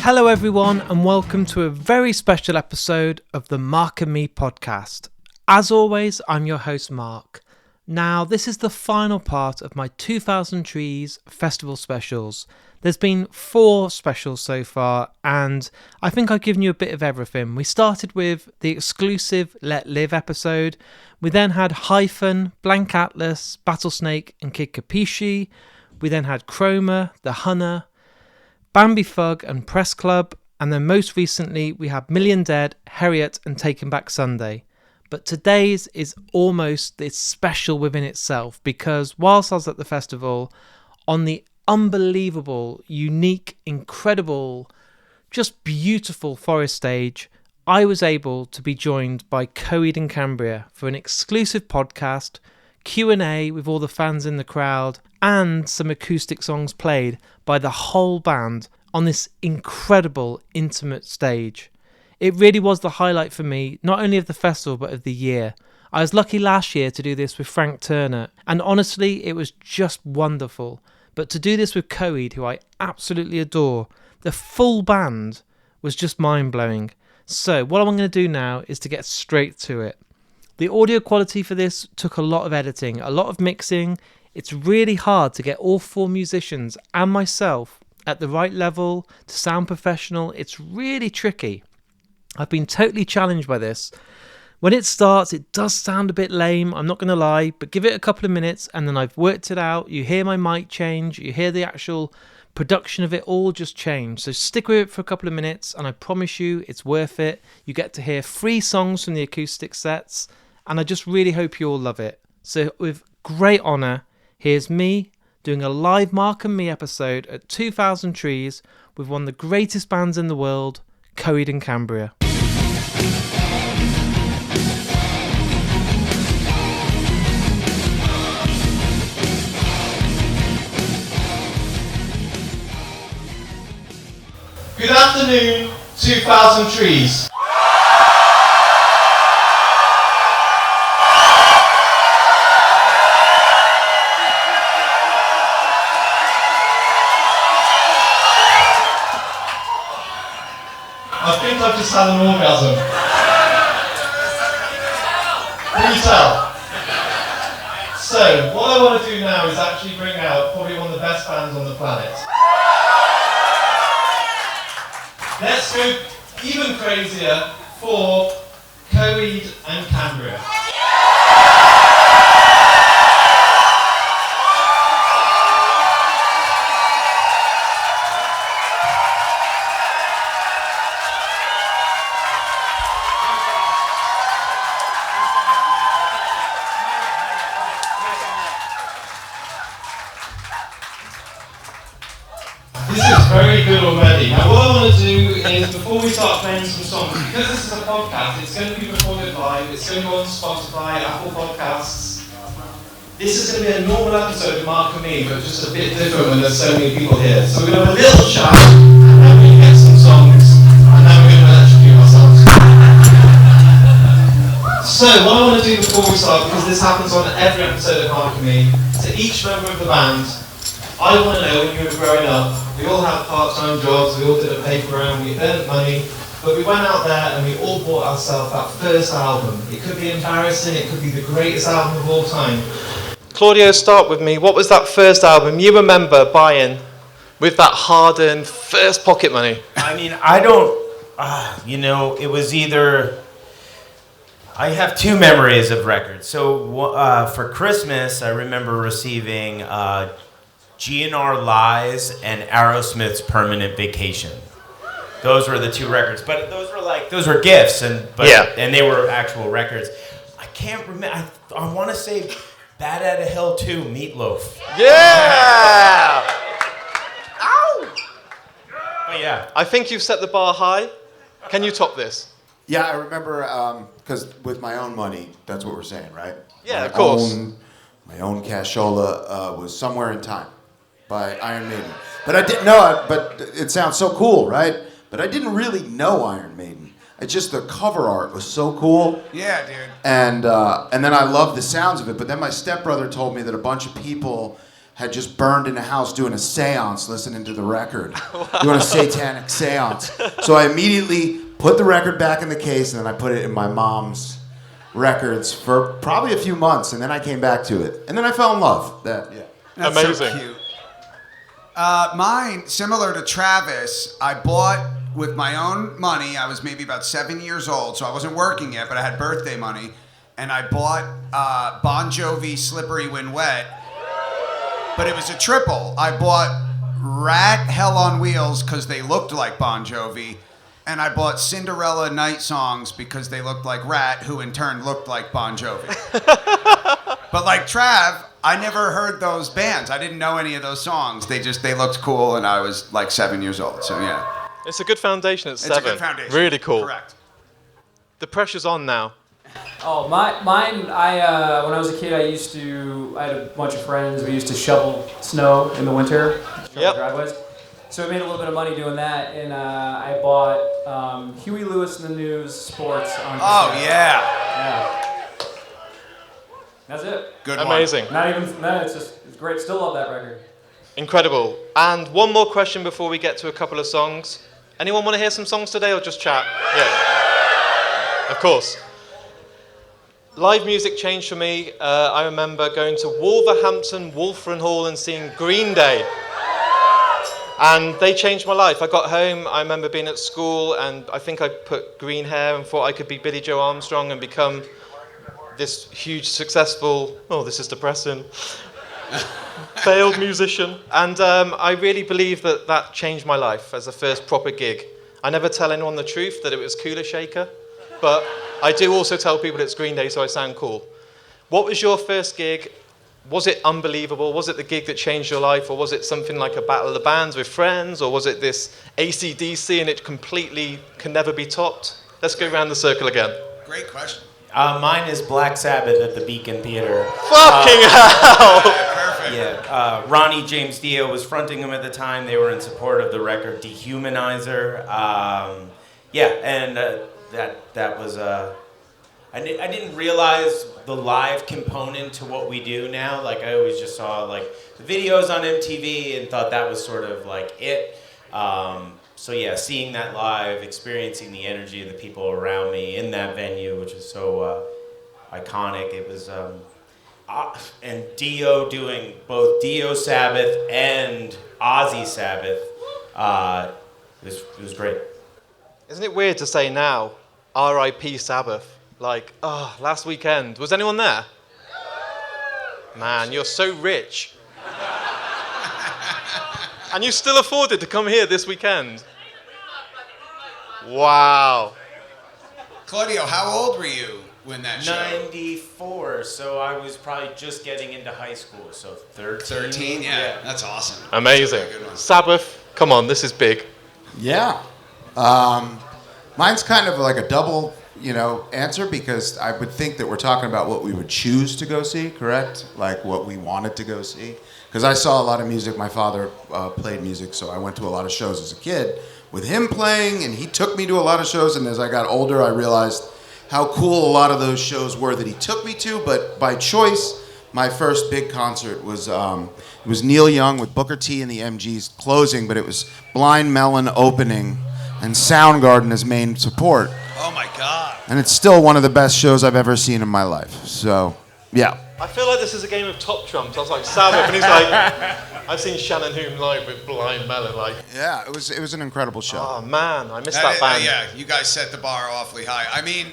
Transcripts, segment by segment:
Hello everyone and welcome to a very special episode of the Mark and Me podcast. As always, I'm your host Mark. Now, this is the final part of my 2000trees festival specials. There's been 4 specials so far and I think I've given you a bit of everything. We started with the exclusive Let Live episode. We then had Hyphen, Blank Atlas, Battlesnake and Kid Capishi. We then had Chroma, The Hunter, Bambi Fug and Press Club, and then most recently we had Million Dead, Harriet and Taking Back Sunday. But today's is almost this special within itself because whilst I was at the festival, on the unbelievable, unique, incredible, just beautiful forest stage, I was able to be joined by Coheed and Cambria for an exclusive podcast, Q&A with all the fans in the crowd, and some acoustic songs played by the whole band on this incredible, intimate stage. It really was the highlight for me, not only of the festival, but of the year. I was lucky last year to do this with Frank Turner, and honestly, it was just wonderful. But to do this with Coheed, who I absolutely adore, the full band was just mind-blowing. So what I'm going to do now is to get straight to it. The audio quality for this took a lot of editing, a lot of mixing. It's really hard to get all 4 musicians and myself at the right level to sound professional. It's really tricky. I've been totally challenged by this. When it starts, it does sound a bit lame, I'm not going to lie, but give it a couple of minutes and then I've worked it out. You hear my mic change, you hear the actual production of it all just change. So stick with it for a couple of minutes and I promise you it's worth it. You get to hear 3 songs from the acoustic sets and I just really hope you all love it. So with great honour, here's me doing a live Mark and Me episode at 2000trees with one of the greatest bands in the world, Coheed and Cambria. Good afternoon, 2000trees. I think I've just had an orgasm. Can you tell? So, what I want to do now is actually bring out probably one of the best bands on the planet. Let's go even crazier for Coheed and Cambria. This is very good already. Now what I want to do is, before we start playing some songs, because this is a podcast, it's going to be recorded live, it's going to go on Spotify, Apple Podcasts. This is going to be a normal episode of Mark and Me, but just a bit different when there's so many people here. So we're going to have a little chat, and then we're going to get some songs, and then we're going to electrocute ourselves. So what I want to do before we start, because this happens on every episode of Mark and Me, to each member of the band, I want to know when you were growing up, we all had part-time jobs, we all didn't pay for them, we earned money, but we went out there and we all bought ourselves that first album. It could be embarrassing, it could be the greatest album of all time. Claudio, start with me. What was that first album you remember buying with that hard-earned first pocket money? I mean, I don't, it was either, I have 2 memories of records. So for Christmas, I remember receiving GNR Lies and Aerosmith's Permanent Vacation. Those were the 2 records, but those were gifts, and they were actual records. I can't remember. I want to say Bad Out of Hell 2, Meatloaf. Yeah! Ow! But yeah, I think you've set the bar high. Can you top this? Yeah, I remember, because with my own money, that's what we're saying, right? Yeah, of course. My own cashola was Somewhere in Time by Iron Maiden. But I didn't know it, but it sounds so cool, right? But I didn't really know Iron Maiden. It's just the cover art was so cool. Yeah, dude. And then I loved the sounds of it. But then my stepbrother told me that a bunch of people had just burned in a house doing a seance, listening to the record, doing a satanic seance. So I immediately put the record back in the case, and then I put it in my mom's records for probably a few months, and then I came back to it, and then I fell in love. That's Amazing. so cute. Mine, similar to Travis, I bought with my own money. I was maybe about 7 years old, so I wasn't working yet, but I had birthday money, and I bought Bon Jovi "Slippery When Wet," but it was a triple. I bought Rat Hell on Wheels because they looked like Bon Jovi, and I bought Cinderella Night Songs because they looked like Rat, who in turn looked like Bon Jovi. But like Trav, I never heard those bands. I didn't know any of those songs. They looked cool, and I was like 7 years old. So yeah, It's a good foundation at 7. it's a good foundation. Really cool. Correct. The pressure's on now. Oh, mine. When I was a kid, I had a bunch of friends. We used to shovel snow in the winter, shovel Yep. driveways. So we made a little bit of money doing that, and I bought Huey Lewis and the News Sports on. Oh cassette. yeah, That's it. good one. Amazing. Not even. No, it's great. Still love that record. Incredible. And one more question before we get to a couple of songs. Anyone want to hear some songs today or just chat? Yeah. Of course. Live music changed for me. I remember going to Wolverhampton Wolfram Hall and seeing Green Day. And they changed my life. I got home, I remember being at school, and I think I put green hair and thought I could be Billy Joe Armstrong and become this huge, successful, oh, this is depressing, failed musician. And I really believe that changed my life as a first proper gig. I never tell anyone the truth that it was Cooler Shaker, but I do also tell people it's Green Day, so I sound cool. What was your first gig? Was it unbelievable? Was it the gig that changed your life? Or was it something like a battle of the bands with friends? Or was it this AC/DC and it completely can never be topped? Let's go around the circle again. Great question. Mine is Black Sabbath at the Beacon Theater. Fucking hell! Perfect. Yeah, Ronnie James Dio was fronting them at the time. They were in support of the record Dehumanizer. That was... I didn't realize the live component to what we do now. Like, I always just saw, like, the videos on MTV and thought that was sort of, like, it. So, yeah, seeing that live, experiencing the energy of the people around me in that venue, which is so iconic. It was... and Dio doing both Dio Sabbath and Ozzy Sabbath, it was great. Isn't it weird to say now, R.I.P. Sabbath? Like, oh, last weekend. Was anyone there? Man, you're so rich. And you still afforded to come here this weekend. Wow. Claudio, how old were you when that show? 94, so I was probably just getting into high school, so 13. 13? Yeah, that's awesome. Amazing. That's a really good one. Sabbath, come on, this is big. Yeah. Mine's kind of like a double, answer, because I would think that we're talking about what we would choose to go see, correct? Like what we wanted to go see. Because I saw a lot of music. My father played music, so I went to a lot of shows as a kid with him playing, and he took me to a lot of shows. And as I got older, I realized how cool a lot of those shows were that he took me to. But by choice, my first big concert was it was Neil Young with Booker T and the MGs closing, but it was Blind Melon opening and Soundgarden as main support. Oh my God. And it's still one of the best shows I've ever seen in my life. So, yeah. I feel like this is a game of top trumps. I was like, Sabbath, and he's like, I've seen Shannon Hoon live with Blind Melon. Like, Yeah, it was an incredible show. oh man, I missed that band. Yeah, you guys set the bar awfully high. I mean,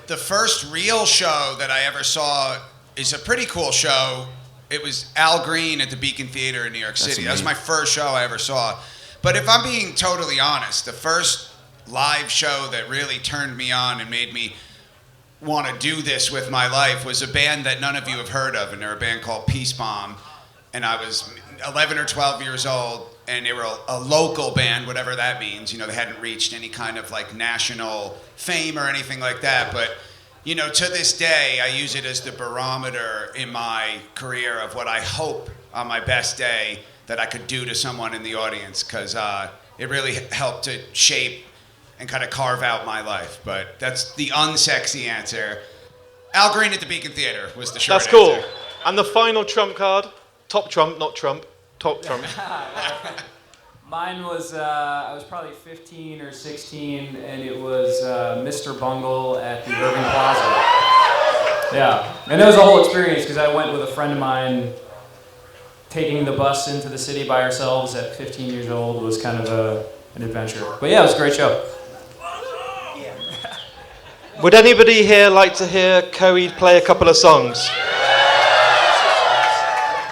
the first real show that I ever saw is a pretty cool show. It was Al Green at the Beacon Theater in New York City. That was my first show I ever saw. But if I'm being totally honest, the first live show that really turned me on and made me want to do this with my life was a band that none of you have heard of, and they're a band called Peace Bomb. And I was 11 or 12 years old, and they were a local band, whatever that means. They hadn't reached any kind of like national fame or anything like that. But, to this day, I use it as the barometer in my career of what I hope on my best day that I could do to someone in the audience, because it really helped to shape and kind of carve out my life. But that's the unsexy answer. Al Green at the Beacon Theater was the short That's cool. answer. And the final trump card, Top trump, not Trump. Top trump. Mine was, I was probably 15 or 16, and it was Mr. Bungle at the Irving Plaza. Yeah, and it was a whole experience because I went with a friend of mine. Taking the bus into the city by ourselves at 15 years old was kind of an adventure. But yeah, it was a great show. Would anybody here like to hear Coheed play a couple of songs?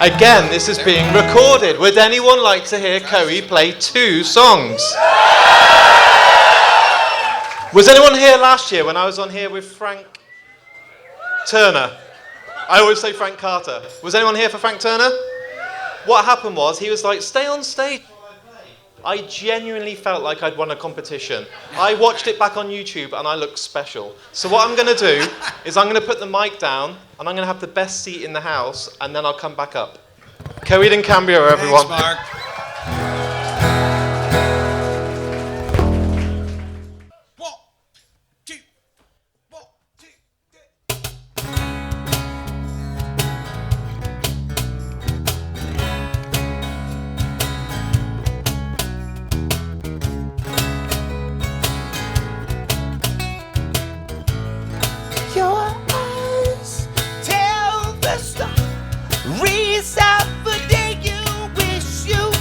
Again, this is being recorded. Would anyone like to hear Coheed play 2 songs? Was anyone here last year when I was on here with Frank Turner? I always say Frank Carter. Was anyone here for Frank Turner? What happened was, he was like, stay on stage. I genuinely felt like I'd won a competition. I watched it back on YouTube and I looked special. So what I'm going to do is I'm going to put the mic down and I'm going to have the best seat in the house and then I'll come back up. Coheed and Cambria, everyone. Thanks, Mark. Your eyes tell the stories of the day you wish you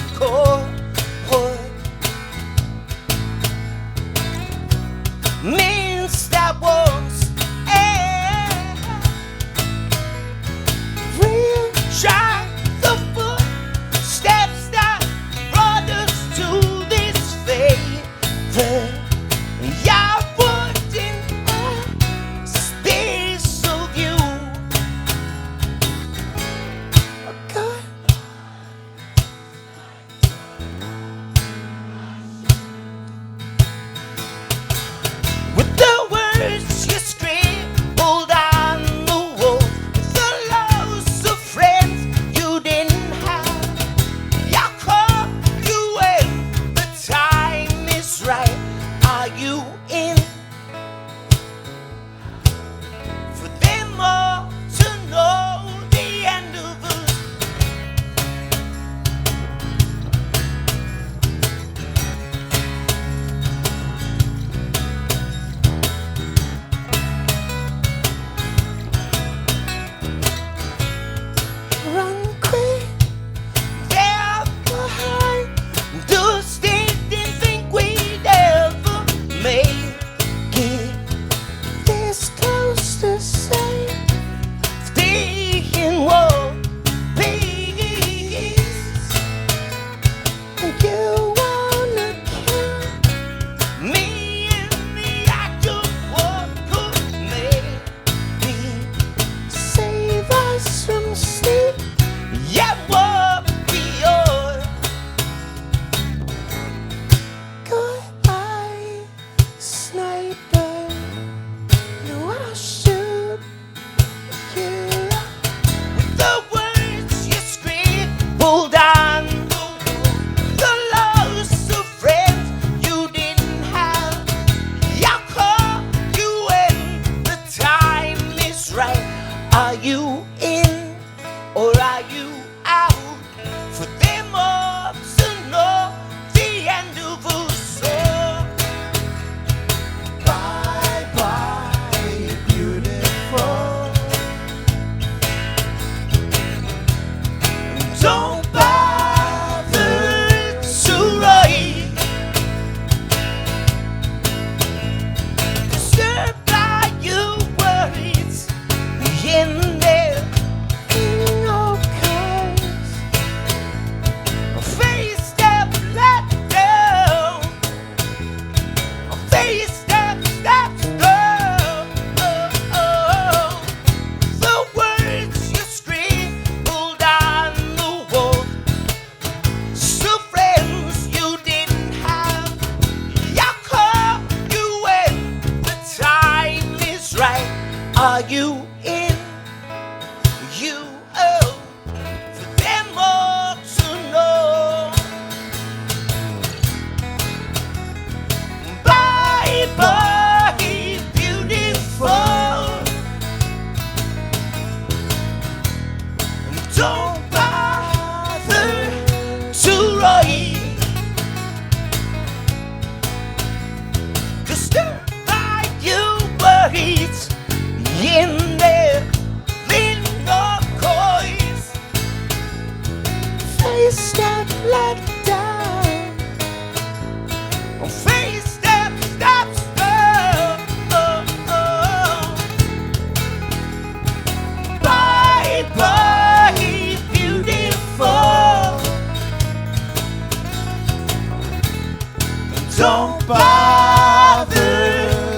don't bother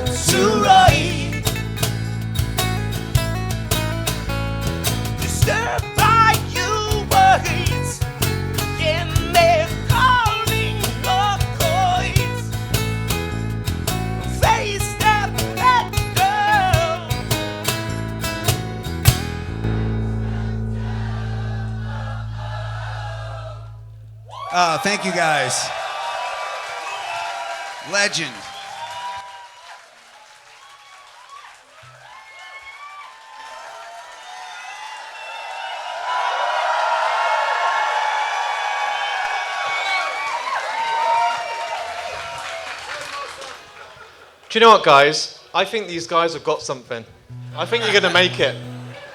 to write. Disturbed by your words, and they're calling your coins. Face that girl. Thank you guys. Legend. Do you know what, guys? I think these guys have got something. I think you're going to make it.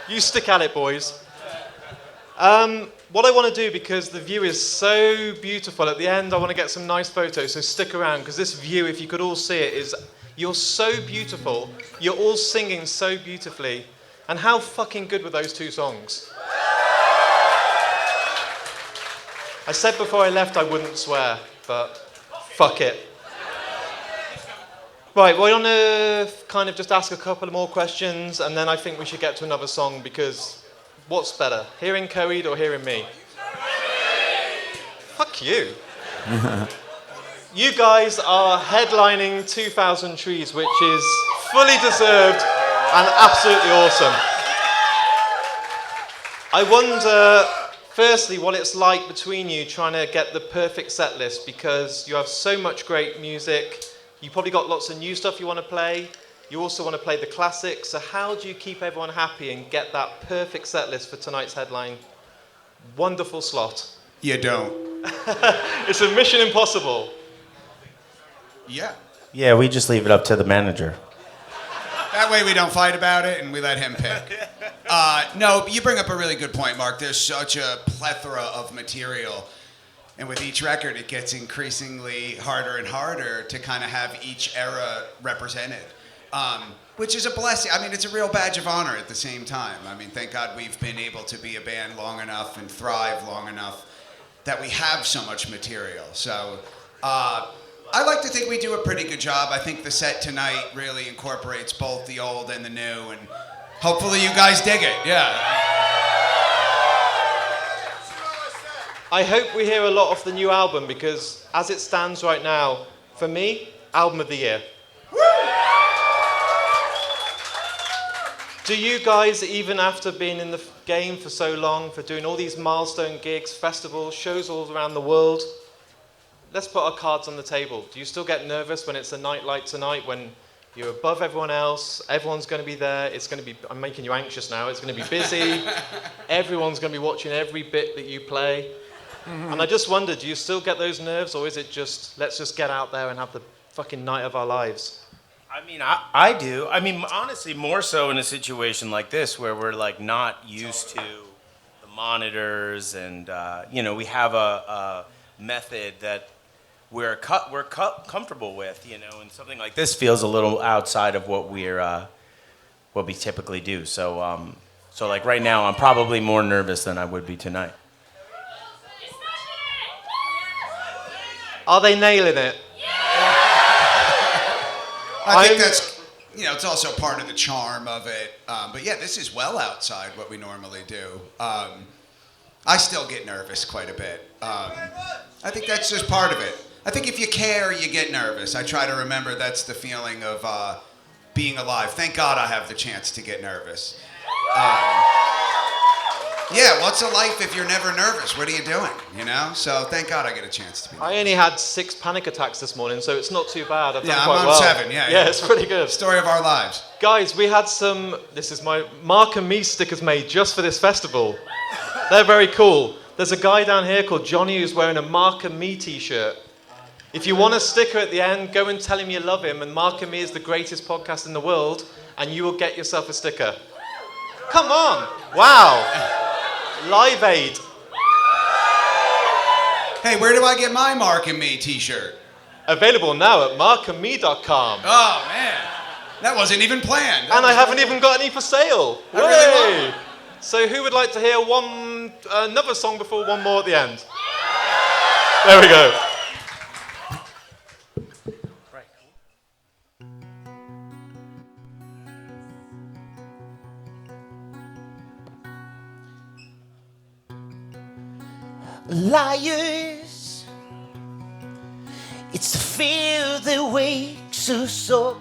You stick at it, boys. What I want to do, because the view is so beautiful, at the end I want to get some nice photos, so stick around, because this view, if you could all see it, is, you're so beautiful, you're all singing so beautifully, and how fucking good were those two songs? I said before I left I wouldn't swear, but fuck it. Right, well, I want to kind of just ask a couple more questions, and then I think we should get to another song, because what's better, hearing Coheed or hearing me? Fuck you. You guys are headlining 2000 Trees, which is fully deserved and absolutely awesome. I wonder, firstly, what it's like between you trying to get the perfect set list, because you have so much great music. You probably got lots of new stuff you want to play. You also want to play the classics. So how do you keep everyone happy and get that perfect set list for tonight's headline? Wonderful slot. You don't. It's a mission impossible. Yeah. Yeah, we just leave it up to the manager. That way we don't fight about it and we let him pick. No, you bring up a really good point, Mark. There's such a plethora of material. And with each record, it gets increasingly harder and harder to kind of have each era represented, which is a blessing. I mean, it's a real badge of honor at the same time. I mean, thank God we've been able to be a band long enough and thrive long enough that we have so much material. So I like to think we do a pretty good job. I think the set tonight really incorporates both the old and the new, and hopefully you guys dig it. Yeah. I hope we hear a lot of the new album, because as it stands right now, for me, album of the year. Do you guys, even after being in the game for so long, for doing all these milestone gigs, festivals, shows all around the world, let's put our cards on the table. Do you still get nervous when it's a night like tonight, when you're above everyone else, everyone's going to be there, it's going to be, I'm making you anxious now, it's going to be busy, everyone's going to be watching every bit that you play. And I just wonder, do you still get those nerves, or is it just, let's just get out there and have the fucking night of our lives? I mean, I do. I mean, honestly, more so in a situation like this where we're like not used to the monitors, and we have a method that we're comfortable with, and something like this feels a little outside of what we typically do. So like right now, I'm probably more nervous than I would be tonight. Are they nailing it? I think that's, it's also part of the charm of it. But yeah, this is well outside what we normally do. I still get nervous quite a bit. I think that's just part of it. I think if you care, you get nervous. I try to remember that's the feeling of being alive. Thank God I have the chance to get nervous. Yeah, what's a life if you're never nervous? What are you doing, So thank God I get a chance to be nervous. I only had 6 panic attacks this morning, so it's not too bad. I've done I'm quite on well. 7, yeah. Yeah, it's pretty good. Story of our lives. Guys, we had some, this is my Mark and Me stickers made just for this festival. They're very cool. There's a guy down here called Johnny who's wearing a Mark and Me t-shirt. If you want a sticker at the end, go and tell him you love him, and Mark and Me is the greatest podcast in the world, and you will get yourself a sticker. Come on. Wow. Live Aid. Hey, where do I get my Mark and Me t-shirt? Available now at markandme.com. Oh, man. That wasn't even planned. And I haven't even got any for sale. I really Way. So who would like to hear another song before one more at the end? There we go. liars. It's the fear that wakes us up.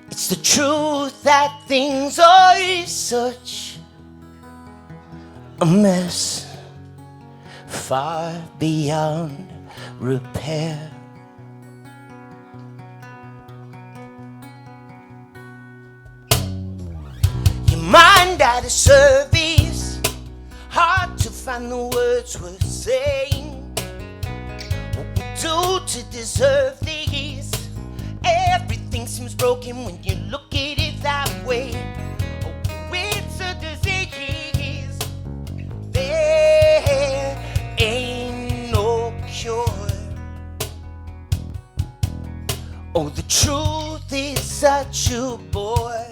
It's the truth that things are such a mess, far beyond repair. Your mind out of service, hard to find the words worth saying. What we do to deserve these? Everything seems broken when you look at it that way. Oh, it's a disease. There ain't no cure. Oh, the truth is such a bore.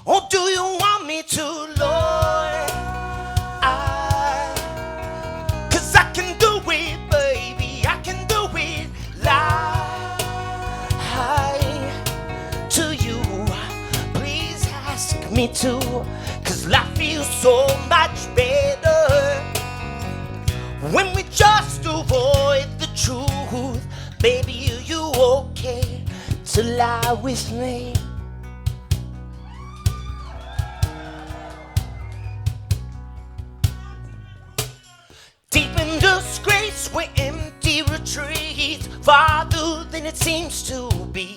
Oh, do you want me to, Lord? 'Cause I can do it, baby. I can do it. Lie to you. Please ask me to. 'Cause life feels so much better when we just avoid the truth. Baby, are you okay to lie with me? Deep in disgrace, we're empty retreats, farther than it seems to be.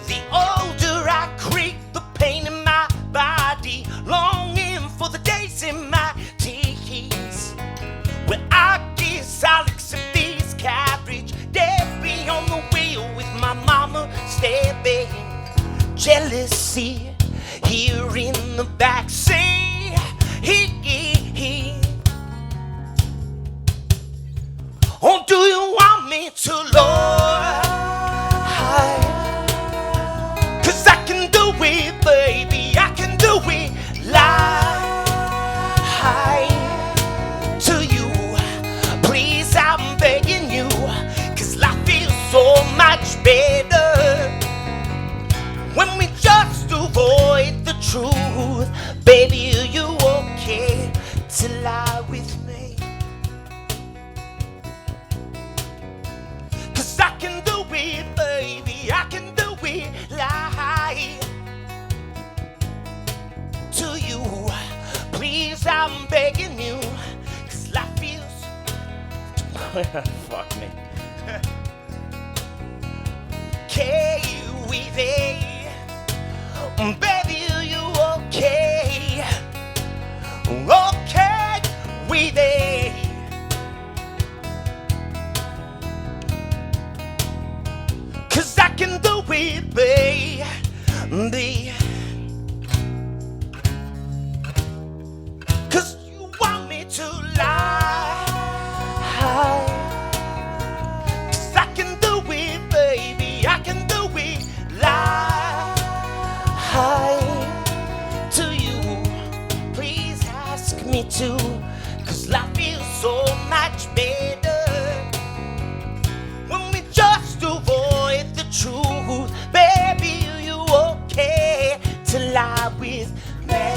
The older I creep, the pain in my body, longing for the days in my teens, where I guess I'll accept this carriage, dead beyond the wheel with my mama stabbing. Jealousy here in the backseat. Oh, do you want me to, Lord? 'Cause I can do it, baby. I can do it. Lie to you. Please, I'm begging you. 'Cause life feels so much better when we just avoid the truth. Baby, are you okay to lie with me? I can do it, baby. I can do it. Lie to you. Please, I'm begging you. 'Cause life feels. Fuck me. Okay with it. Baby, are you okay? Okay with it. I can do it, baby. 'Cause you want me to lie. 'Cause I can do it, baby. I can do it. Lie to you. Please ask me to. 'Cause life feels so much better when we just avoid the truth. Baby, are you okay to lie with me?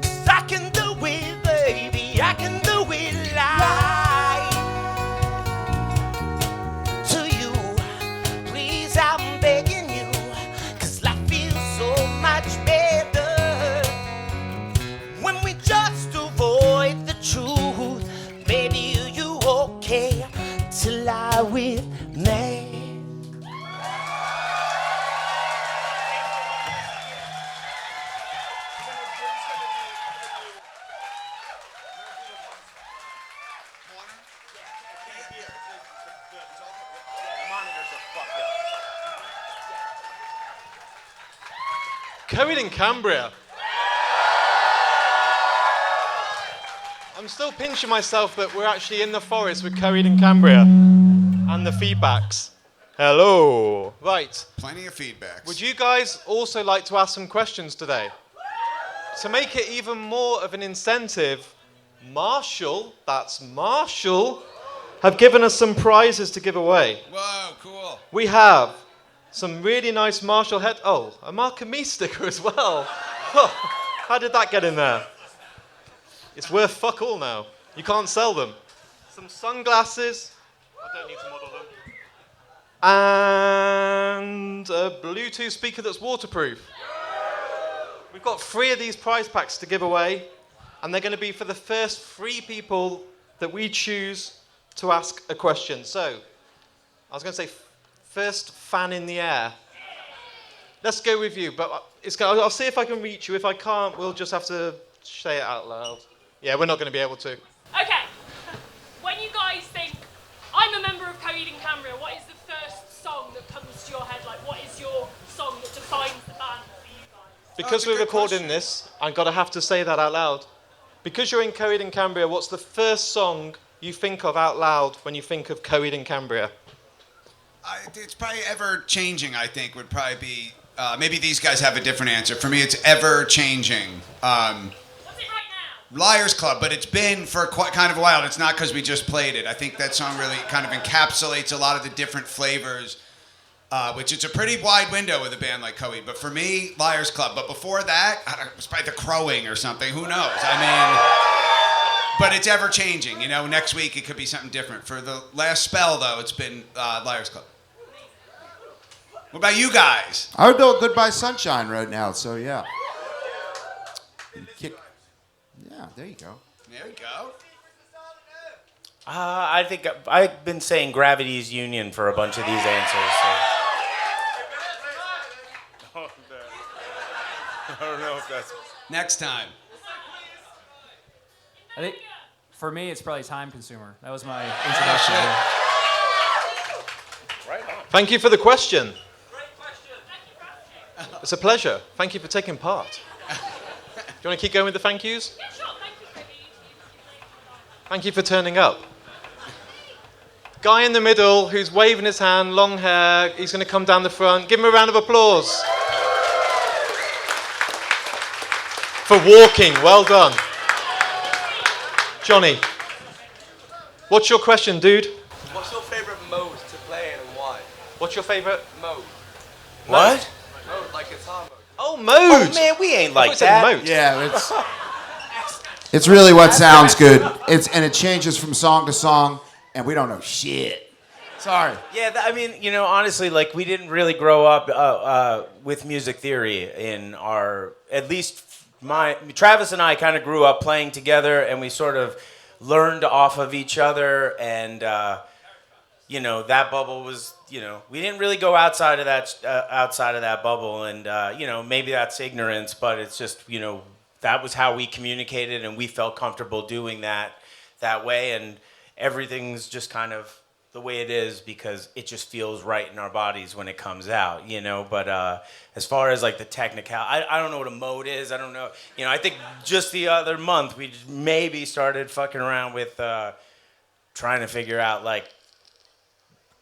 'Cause I can do it, baby. I can do it. Lie to you. Please, I'm begging you. 'Cause life feels so much better when we just avoid the truth. Baby, are you okay to lie with me? Coheed and Cambria. I'm still pinching myself that we're actually in the forest with Coheed and Cambria and the feedbacks. Hello. Right. Plenty of feedbacks. Would you guys also like to ask some questions today? To make it even more of an incentive, Marshall, that's Marshall, have given us some prizes to give away. Whoa, cool. We have Some really nice Marshall head. Oh, a Mark and Me sticker as well. Oh, how did that get in there? It's worth fuck all now. You can't sell them. Some sunglasses. I don't need to model them. And a Bluetooth speaker that's waterproof. We've got 3 of these prize packs to give away, and they're going to be for the first 3 people that we choose to ask a question. So, I was going to say first fan in the air. Let's go with you, but I'll see if I can reach you. If I can't, we'll just have to say it out loud. Yeah, we're not going to be able to. Okay. When you guys think, I'm a member of Coheed and Cambria, what is the first song that comes to your head? Like, what is your song that defines the band for you guys? Because we're recording this, I've got to have to say that out loud. Because you're in Coheed and Cambria, what's the first song you think of out loud when you think of Coheed and Cambria? It's probably Ever Changing, I think, would probably be. Maybe these guys have a different answer. For me, it's Ever Changing. What's it right now? Liars Club, but it's been for quite kind of a while. And it's not because we just played it. I think that song really kind of encapsulates a lot of the different flavors, which it's a pretty wide window with a band like Coheed. But for me, Liars Club. But before that, it was probably The Crowing or something. Who knows? I mean, but it's ever changing. You know, next week it could be something different. For the last spell, though, it's been Liars Club. What about you guys? I would go Goodbye Sunshine right now, so yeah. Yeah, there you go. There you go. I think I've been saying Gravity's Union for a bunch of these answers. So. I don't know if that's... Next time. I think for me, it's probably Time Consumer. That was my introduction. Right on. Thank you for the question. It's a pleasure. Thank you for taking part. Do you want to keep going with the thank yous? Yeah, sure. Thank you, Coheed. Thank you for turning up. Guy in the middle who's waving his hand, long hair, he's going to come down the front. Give him a round of applause. For walking, well done. Johnny, what's your question, dude? What's your favourite mode to play in and why? What's your favourite? Mode. What? Mode, like guitar mode. Oh, mode! Oh, man, we ain't I like thought you said that. moat. Yeah, it's really what sounds good. And it changes from song to song, and we don't know shit. Sorry. Yeah, I mean, you know, honestly, like, we didn't really grow up with music theory in our, at least Travis and I kind of grew up playing together, and we sort of learned off of each other, and, you know, that bubble was, you know, we didn't really go outside of that bubble, and, you know, maybe that's ignorance, but it's just, you know, that was how we communicated, and we felt comfortable doing that way, and everything's just kind of the way it is because it just feels right in our bodies when it comes out, you know. But as far as like the technical, I don't know what a mode is. I don't know. You know, I think just the other month we just maybe started fucking around with trying to figure out like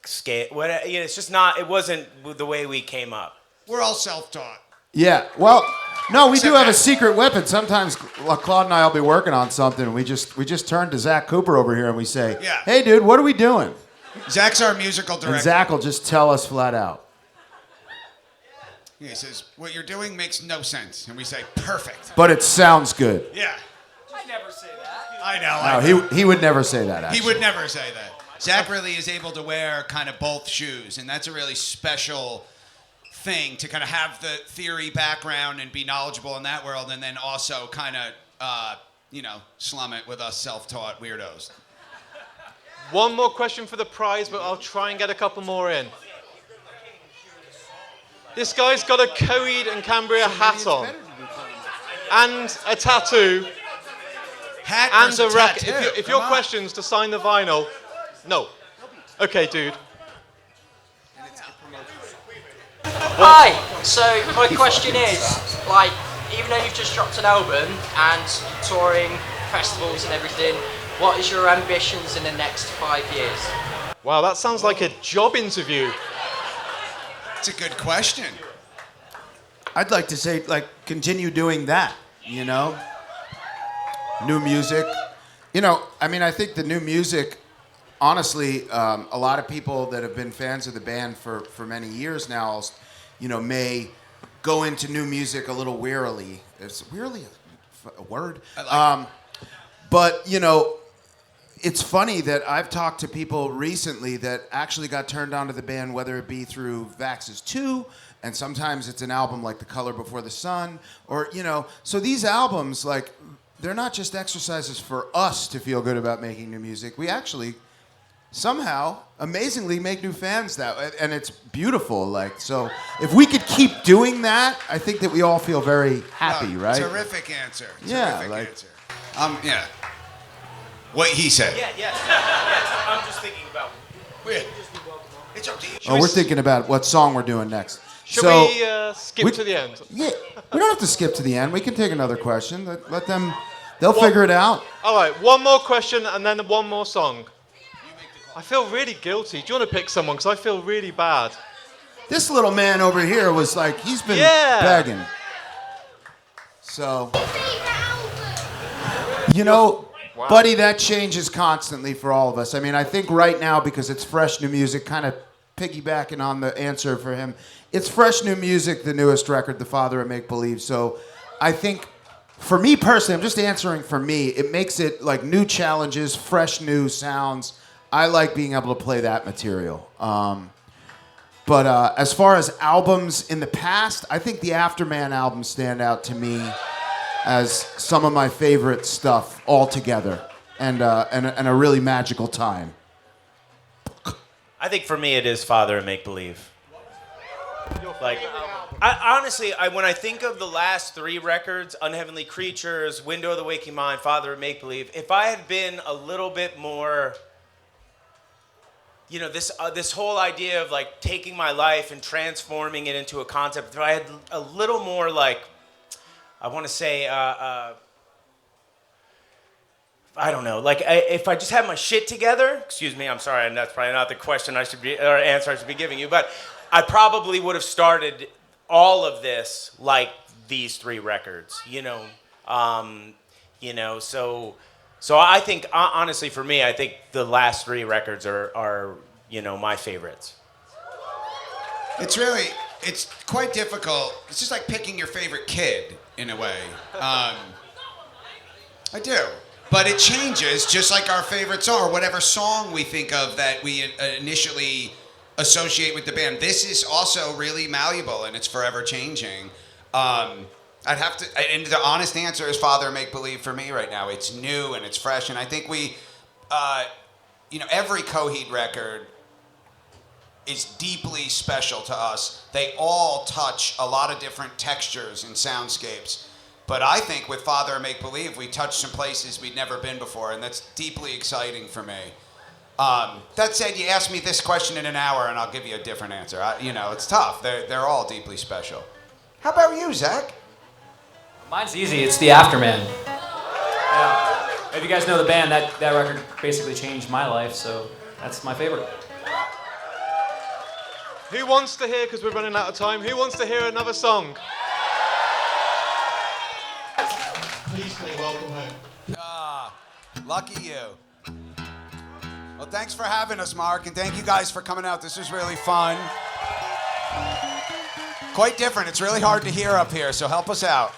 scale. What? You know, it's just not. It wasn't the way we came up. We're all self-taught. Yeah, well, no, we do have a secret weapon. Sometimes Claude and I will be working on something, and we just turn to Zach Cooper over here and we say, Yeah. "Hey, dude, what are we doing?" Zach's our musical director. And Zach will just tell us flat out. He says, what you're doing makes no sense. And we say, perfect. But it sounds good. Yeah. I never say that. I know. No, he would never say that, actually. He would never say that. Zach really is able to wear kind of both shoes, and that's a really special thing to kind of have the theory background and be knowledgeable in that world, and then also kind of, slum it with us self-taught weirdos. One more question for the prize, but I'll try and get a couple more in. This guy's got a Coheed and Cambria hat on, and a tattoo, Hat and versus a record. tattoo. If your Come on. question's to sign the vinyl, no. Okay, dude. Hi, so my question is, like, even though you've just dropped an album and touring festivals and everything, what is your ambitions in the next 5 years? Wow, that sounds like a job interview. It's a good question. I'd like to say, like, continue doing that, you know? New music. You know, I mean, I think the new music honestly, a lot of people that have been fans of the band for many years now, may go into new music a little wearily. Is wearily a word? I like But, it's funny that I've talked to people recently that actually got turned on to the band, whether it be through Vax's 2, and sometimes it's an album like The Color Before the Sun, or, so these albums, like, they're not just exercises for us to feel good about making new music. We actually somehow, amazingly, make new fans and it's beautiful. Like, so if we could keep doing that, I think that we all feel very happy, right? Terrific answer. Yeah, Terrific answer. Yeah. What he said. Yes. I'm just thinking about. It's up to you. Oh, we're thinking about what song we're doing next. Should so, we skip to the end? Yeah, we don't have to skip to the end. We can take another question. Let them, they'll figure it out. All right, one more question and then one more song. I feel really guilty. Do you want to pick someone? Because I feel really bad. This little man over here was like, he's been begging. So, buddy, that changes constantly for all of us. I mean, I think right now, because it's fresh new music, kind of piggybacking on the answer for him, it's fresh new music, the newest record, The Father of Make Believe. So I think, for me personally, I'm just answering for me, it makes it like new challenges, fresh new sounds. I like being able to play that material. But as far as albums in the past, I think the Afterman albums stand out to me as some of my favorite stuff altogether, and a really magical time. I think for me it is Father of Make Believe. Like, I honestly, when I think of the last 3 records, Unheavenly Creatures, Window of the Waking Mind, Father of Make Believe, if I had been a little bit more, this whole idea of like taking my life and transforming it into a concept, if I had a little more like, I want to say, I don't know, like if I just had my shit together, excuse me, I'm sorry, and that's probably not the question I should be, or answer I should be giving you, but I probably would have started all of this like these 3 records, So I think, honestly, for me, I think the last 3 records are my favorites. It's quite difficult. It's just like picking your favorite kid, in a way. I do. But it changes, just like our favorite song, or whatever song we think of that we initially associate with the band. This is also really malleable, and it's forever changing. And the honest answer is Father Make Believe for me right now. It's new and it's fresh, and I think we, every Coheed record is deeply special to us. They all touch a lot of different textures and soundscapes. But I think with Father Make Believe, we touch some places we'd never been before, and that's deeply exciting for me. That said, you ask me this question in an hour, and I'll give you a different answer. It's tough. They're all deeply special. How about you, Zach? Mine's easy. It's the Afterman. Yeah. If you guys know the band, that record basically changed my life, so that's my favorite. Who wants to hear, because we're running out of time, who wants to hear another song? Please play Welcome Home. Lucky you. Well, thanks for having us, Mark, and thank you guys for coming out. This was really fun. Quite different. It's really hard to hear up here, so help us out.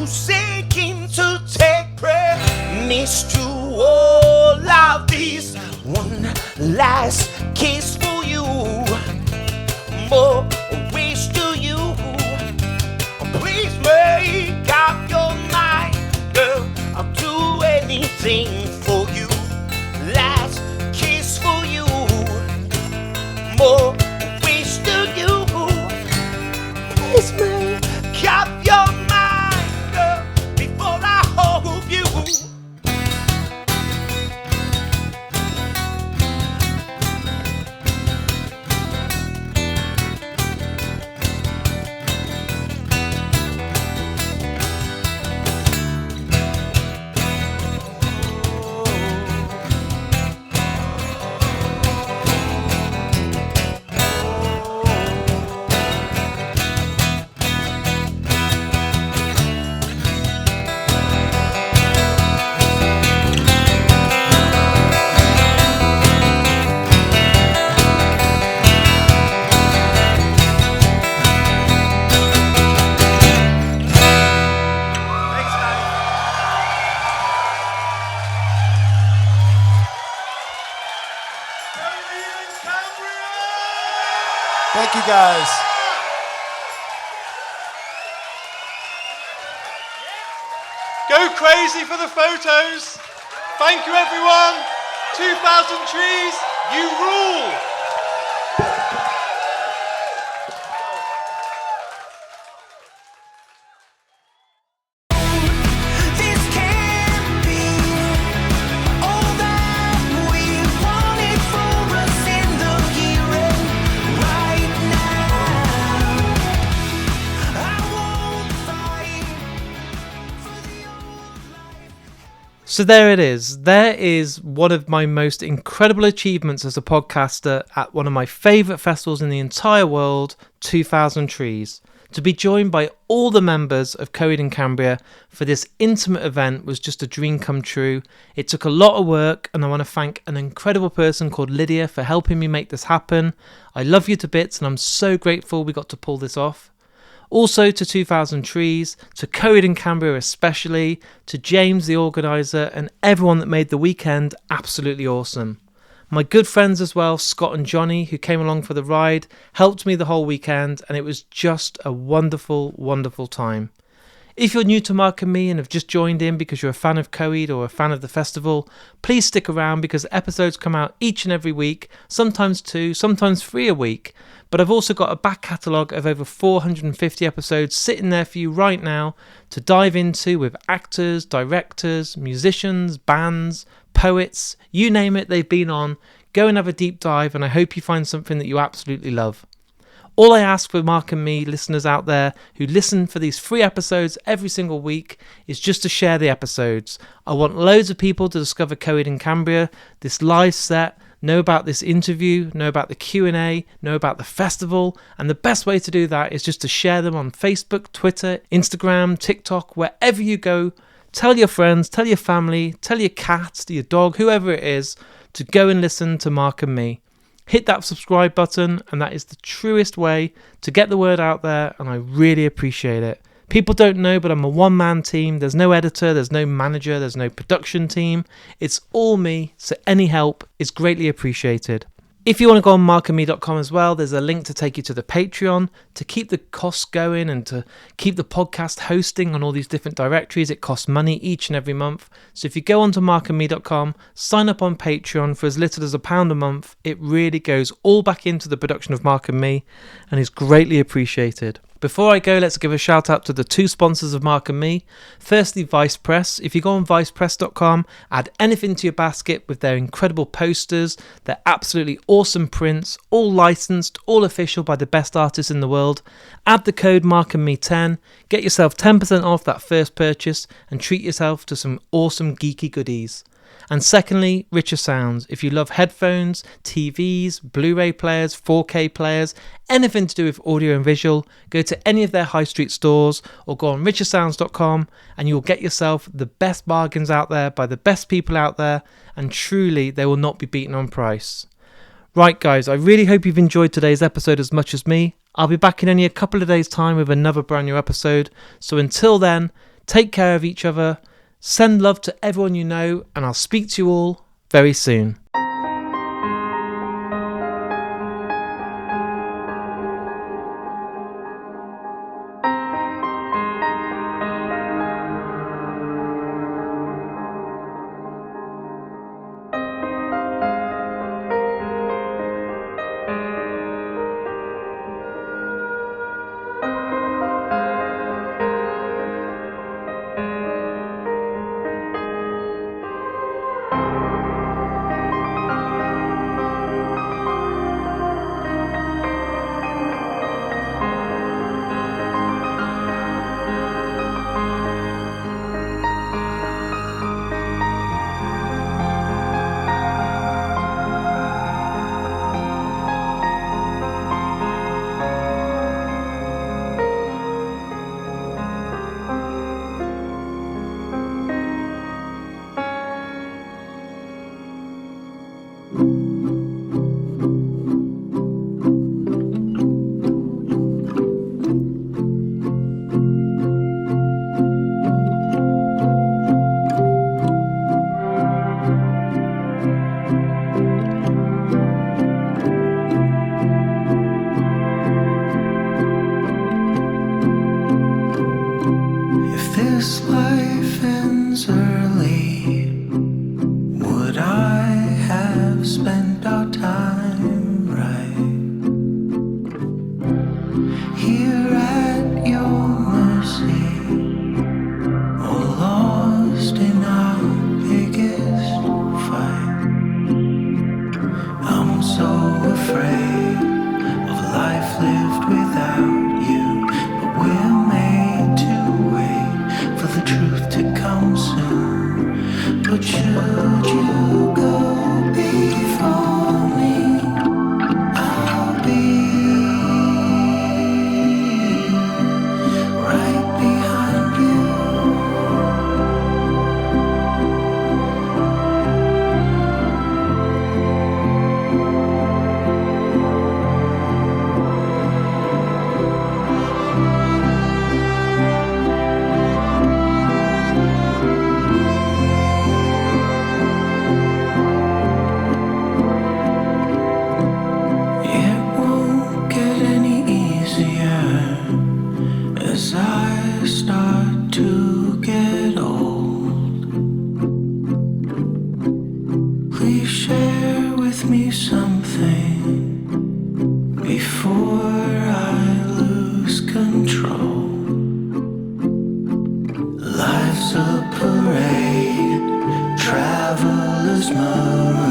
seeking to take premise to all of these. One last kiss for you. More wish to you. Please make up your mind, girl. I'll do anything for you. Last kiss for you. More wish to you. Please make up your mind, girl, before I hold you. Thank you, guys. Go crazy for the photos. Thank you, everyone. 2000 trees, you rule. This can't be all that we wanted for us in the here and right now. I won't fight for the old life. So there it is. There is one of my most incredible achievements as a podcaster at one of my favourite festivals in the entire world, 2000 Trees. To be joined by all the members of Coheed and Cambria for this intimate event was just a dream come true. It took a lot of work, and I want to thank an incredible person called Lydia for helping me make this happen. I love you to bits, and I'm so grateful we got to pull this off. Also to 2000 Trees, to Coheed and Cambria especially, to James the organiser, and everyone that made the weekend absolutely awesome. My good friends as well, Scott and Johnny, who came along for the ride, helped me the whole weekend, and it was just a wonderful, wonderful time. If you're new to Mark and Me and have just joined in because you're a fan of Coheed or a fan of the festival, please stick around because episodes come out each and every week, sometimes 2, sometimes 3 a week. But I've also got a back catalogue of over 450 episodes sitting there for you right now to dive into with actors, directors, musicians, bands, poets, you name it, they've been on. Go and have a deep dive, and I hope you find something that you absolutely love. All I ask for Mark and Me listeners out there who listen for these 3 episodes every single week is just to share the episodes. I want loads of people to discover Coheed and Cambria, this live set, know about this interview, know about the Q&A, know about the festival, and the best way to do that is just to share them on Facebook, Twitter, Instagram, TikTok, wherever you go. Tell your friends, tell your family, tell your cat, your dog, whoever it is, to go and listen to Mark and Me. Hit that subscribe button, and that is the truest way to get the word out there, and I really appreciate it. People don't know, but I'm a one-man team. There's no editor, there's no manager, there's no production team. It's all me, so any help is greatly appreciated. If you want to go on markandme.com as well, there's a link to take you to the Patreon to keep the costs going and to keep the podcast hosting on all these different directories. It costs money each and every month. So if you go onto markandme.com, sign up on Patreon for as little as £1 a month, it really goes all back into the production of Mark and Me and is greatly appreciated. Before I go, let's give a shout out to the 2 sponsors of Mark and Me. Firstly, Vice Press. If you go on vicepress.com, add anything to your basket with their incredible posters, their absolutely awesome prints, all licensed, all official by the best artists in the world. Add the code MarkandMe10, get yourself 10% off that first purchase and treat yourself to some awesome geeky goodies. And secondly, Richer Sounds. If you love headphones, TVs, Blu-ray players, 4K players, anything to do with audio and visual, go to any of their high street stores or go on richersounds.com and you'll get yourself the best bargains out there by the best people out there, and truly they will not be beaten on price. Right guys, I really hope you've enjoyed today's episode as much as me. I'll be back in only a couple of days' time with another brand new episode, so until then, take care of each other, send love to everyone you know, and I'll speak to you all very soon. Life's a parade, travelers murmur.